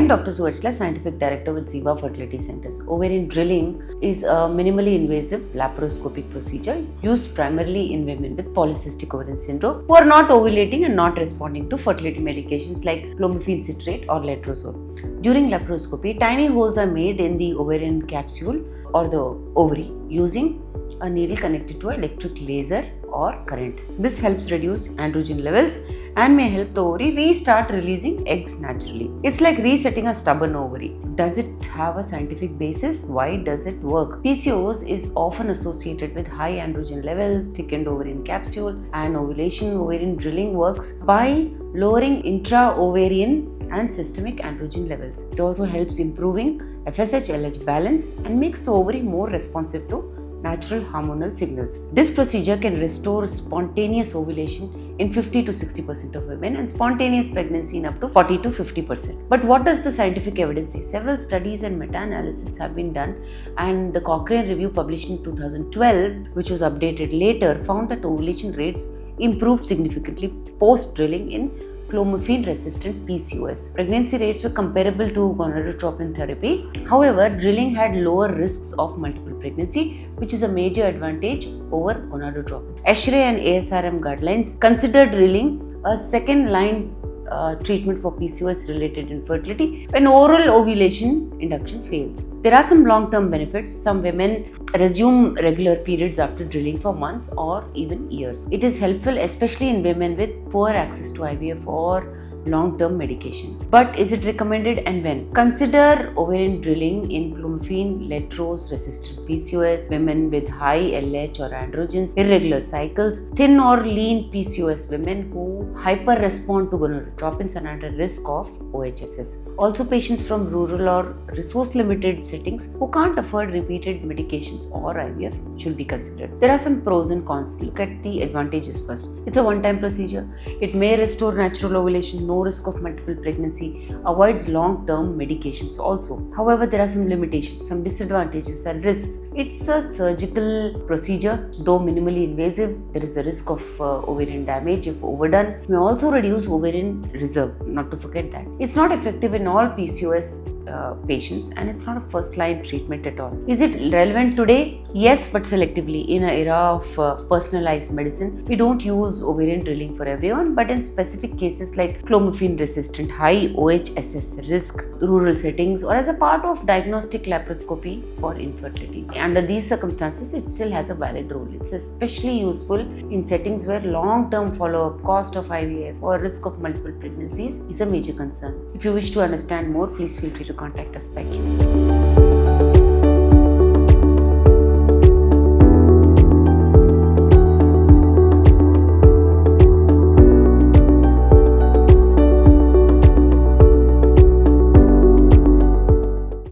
I'm Dr. Suvarchla, Scientific Director with Ziva Fertility Centers. Ovarian drilling is a minimally invasive laparoscopic procedure used primarily in women with polycystic ovarian syndrome who are not ovulating and not responding to fertility medications like clomiphene citrate or letrozole. During laparoscopy, tiny holes are made in the ovarian capsule or the ovary using a needle connected to an electric laser or current. This helps reduce androgen levels and may help the ovary restart releasing eggs naturally. It's like resetting a stubborn ovary. Does it have a scientific basis? Why does it work? PCOS is often associated with high androgen levels, thickened ovarian capsule, and ovulation. Ovarian drilling works by lowering intra-ovarian and systemic androgen levels. It also helps improving FSH-LH balance and makes the ovary more responsive to natural hormonal signals. This procedure can restore spontaneous ovulation in 50 to 60% of women and spontaneous pregnancy in up to 40 to 50%. But what does the scientific evidence say? Several studies and meta-analysis have been done, and the Cochrane review published in 2012, which was updated later, found that ovulation rates improved significantly post-drilling in clomiphene-resistant PCOS. Pregnancy rates were comparable to gonadotropin therapy. However, drilling had lower risks of multiple pregnancy, which is a major advantage over gonadotropin. ASHRAE and ASRM guidelines consider drilling a second-line treatment for PCOS-related infertility when oral ovulation induction fails. There are some long-term benefits. Some women resume regular periods after drilling for months or even years. It is helpful especially in women with poor access to IVF or long-term medication. But is it recommended and when? Consider ovarian drilling in clomiphene letrose resistant PCOS, women with high LH or androgens, irregular cycles, thin or lean PCOS women who hyper-respond to gonadotropins and are at risk of OHSS. Also, patients from rural or resource-limited settings who can't afford repeated medications or IVF should be considered. There are some pros and cons. Look at the advantages first. It's a one-time procedure. It may restore natural ovulation, no risk of multiple pregnancy, avoids long-term medications also. However, there are some limitations, some disadvantages and risks. It's a surgical procedure, though minimally invasive. There is a risk of ovarian damage if overdone. It may also reduce ovarian reserve, not to forget that. It's not effective in all PCOS patients, and it's not a first-line treatment at all. Is it relevant today? Yes, but selectively. In an era of personalized medicine, we don't use ovarian drilling for everyone, but in specific cases like clomiphene-resistant, high OHSS risk, rural settings, or as a part of diagnostic laparoscopy for infertility. Under these circumstances, it still has a valid role. It's especially useful in settings where long-term follow-up, cost of IVF, or risk of multiple pregnancies is a major concern. If you wish to understand more, please feel free to contact us. Thank you.